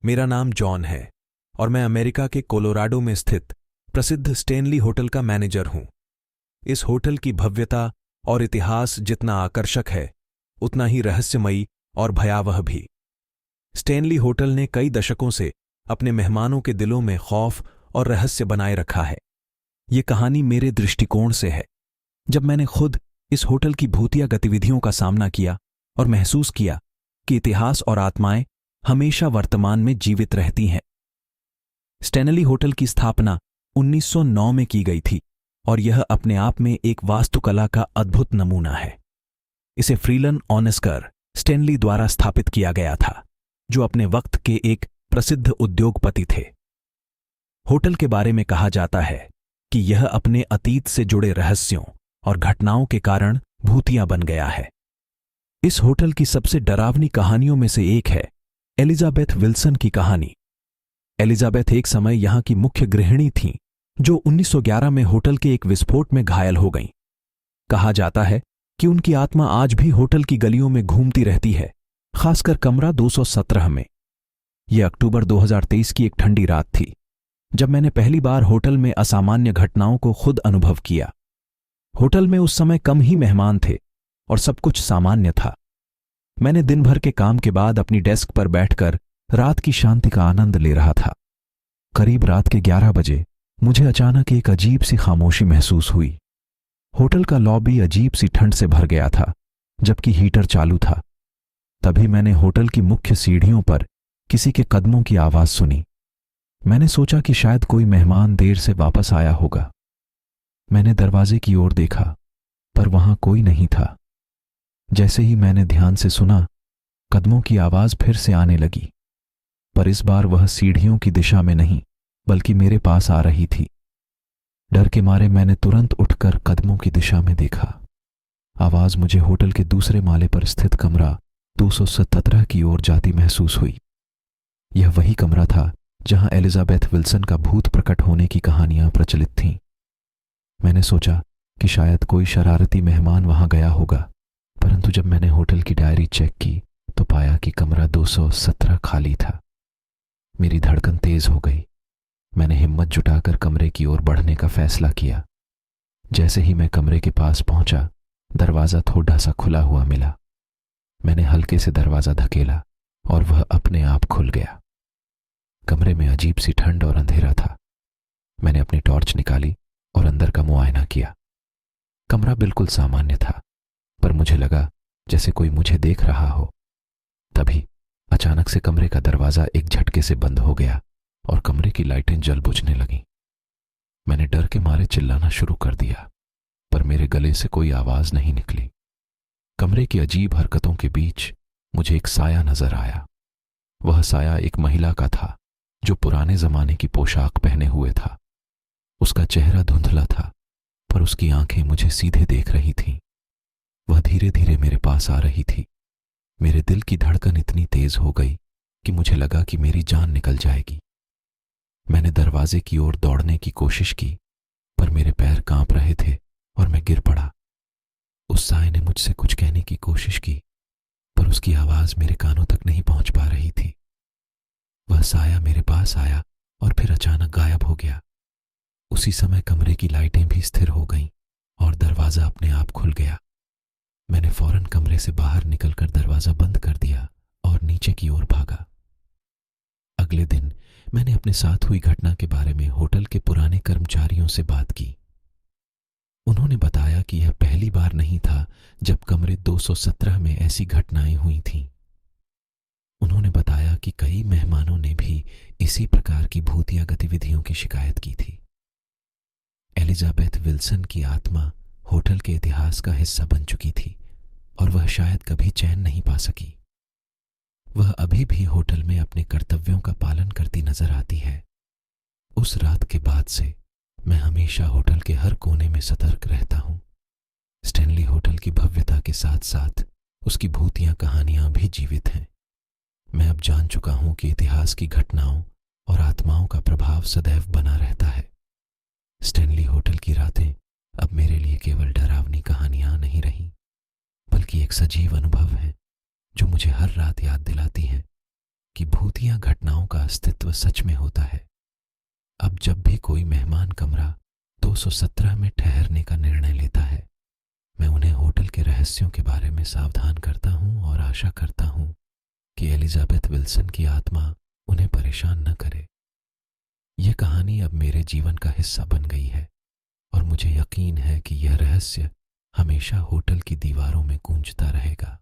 मेरा नाम जॉन है और मैं अमेरिका के कोलोराडो में स्थित प्रसिद्ध स्टेनली होटल का मैनेजर हूं। इस होटल की भव्यता और इतिहास जितना आकर्षक है, उतना ही रहस्यमयी और भयावह भी। स्टेनली होटल ने कई दशकों से अपने मेहमानों के दिलों में खौफ और रहस्य बनाए रखा है। ये कहानी मेरे दृष्टिकोण से है, जब मैंने खुद इस होटल की भूतिया गतिविधियों का सामना किया और महसूस किया कि इतिहास और आत्माएं हमेशा वर्तमान में जीवित रहती हैं। स्टेनली होटल की स्थापना 1909 में की गई थी और यह अपने आप में एक वास्तुकला का अद्भुत नमूना है। इसे फ्रीलन ऑनेस्कर स्टेनली द्वारा स्थापित किया गया था, जो अपने वक्त के एक प्रसिद्ध उद्योगपति थे। होटल के बारे में कहा जाता है कि यह अपने अतीत से जुड़े रहस्यों और घटनाओं के कारण भूतिया बन गया है। इस होटल की सबसे डरावनी कहानियों में से एक है एलिजाबेथ विल्सन की कहानी। एलिजाबेथ एक समय यहां की मुख्य गृहिणी थीं, जो 1911 में होटल के एक विस्फोट में घायल हो गईं। कहा जाता है कि उनकी आत्मा आज भी होटल की गलियों में घूमती रहती है, खासकर कमरा 217 में। यह अक्टूबर 2023 की एक ठंडी रात थी, जब मैंने पहली बार होटल में असामान्य घटनाओं को खुद अनुभव किया। होटल में उस समय कम ही मेहमान थे और सब कुछ सामान्य था। मैंने दिन भर के काम के बाद अपनी डेस्क पर बैठकर रात की शांति का आनंद ले रहा था। करीब रात के 11 बजे मुझे अचानक एक अजीब सी खामोशी महसूस हुई। होटल का लॉबी अजीब सी ठंड से भर गया था, जबकि हीटर चालू था। तभी मैंने होटल की मुख्य सीढ़ियों पर किसी के कदमों की आवाज सुनी। मैंने सोचा कि शायद कोई मेहमान देर से वापस आया होगा। मैंने दरवाजे की ओर देखा, पर वहां कोई नहीं था। जैसे ही मैंने ध्यान से सुना, कदमों की आवाज फिर से आने लगी, पर इस बार वह सीढ़ियों की दिशा में नहीं, बल्कि मेरे पास आ रही थी। डर के मारे मैंने तुरंत उठकर कदमों की दिशा में देखा। आवाज मुझे होटल के दूसरे माले पर स्थित कमरा 217 की ओर जाती महसूस हुई। यह वही कमरा था जहां एलिजाबेथ विल्सन का भूत प्रकट होने की कहानियां प्रचलित थीं। मैंने सोचा कि शायद कोई शरारती मेहमान वहां गया होगा, परंतु जब मैंने होटल की डायरी चेक की तो पाया कि कमरा 217 खाली था। मेरी धड़कन तेज हो गई। मैंने हिम्मत जुटाकर कमरे की ओर बढ़ने का फैसला किया। जैसे ही मैं कमरे के पास पहुंचा, दरवाजा थोड़ा सा खुला हुआ मिला। मैंने हल्के से दरवाजा धकेला और वह अपने आप खुल गया। कमरे में अजीब सी ठंड और अंधेरा था। मैंने अपनी टॉर्च निकाली और अंदर का मुआयना किया। कमरा बिल्कुल सामान्य था, पर मुझे लगा जैसे कोई मुझे देख रहा हो। तभी अचानक से कमरे का दरवाजा एक झटके से बंद हो गया और कमरे की लाइटें जल बुझने लगीं। मैंने डर के मारे चिल्लाना शुरू कर दिया, पर मेरे गले से कोई आवाज नहीं निकली। कमरे की अजीब हरकतों के बीच मुझे एक साया नजर आया। वह साया एक महिला का था, जो पुराने जमाने की पोशाक पहने हुए था। उसका चेहरा धुंधला था, पर उसकी आंखें मुझे सीधे देख रही थीं। वह धीरे धीरे मेरे पास आ रही थी। मेरे दिल की धड़कन इतनी तेज हो गई कि मुझे लगा कि मेरी जान निकल जाएगी। मैंने दरवाजे की ओर दौड़ने की कोशिश की, पर मेरे पैर कांप रहे थे और मैं गिर पड़ा। उस साए ने मुझसे कुछ कहने की कोशिश की, पर उसकी आवाज मेरे कानों तक नहीं पहुंच पा रही थी। वह साया मेरे पास आया और फिर अचानक गायब हो गया। उसी समय कमरे की लाइटें भी स्थिर हो गईं और दरवाजा अपने आप खुल गया। मैंने फौरन कमरे से बाहर निकलकर दरवाजा बंद कर दिया और नीचे की ओर भागा। अगले दिन मैंने अपने साथ हुई घटना के बारे में होटल के पुराने कर्मचारियों से बात की। उन्होंने बताया कि यह पहली बार नहीं था जब कमरे 217 में ऐसी घटनाएं हुई थीं। उन्होंने बताया कि कई मेहमानों ने भी इसी प्रकार की भूतिया गतिविधियों की शिकायत की थी। एलिजाबेथ विल्सन की आत्मा होटल के इतिहास का हिस्सा बन चुकी थी और वह शायद कभी चैन नहीं पा सकी। वह अभी भी होटल में अपने कर्तव्यों का पालन करती नजर आती है। उस रात के बाद से मैं हमेशा होटल के हर कोने में सतर्क रहता हूं। स्टेनली होटल की भव्यता के साथ साथ उसकी भूतिया कहानियां भी जीवित हैं। मैं अब जान चुका हूं कि इतिहास की घटनाओं और आत्माओं का प्रभाव सदैव बना रहता है। स्टेनली होटल की रातें अब मेरे लिए केवल डरावनी कहानियां नहीं रहीं, बल्कि एक सजीव अनुभव है जो मुझे हर रात याद दिलाती है कि भूतिया घटनाओं का अस्तित्व सच में होता है। अब जब भी कोई मेहमान कमरा 217 में ठहरने का निर्णय लेता है, मैं उन्हें होटल के रहस्यों के बारे में सावधान करता हूं और आशा करता हूं कि एलिजाबेथ विल्सन की आत्मा उन्हें परेशान न करे। यह कहानी अब मेरे जीवन का हिस्सा बन गई है और मुझे यकीन है कि यह रहस्य हमेशा होटल की दीवारों में गूंजता रहेगा।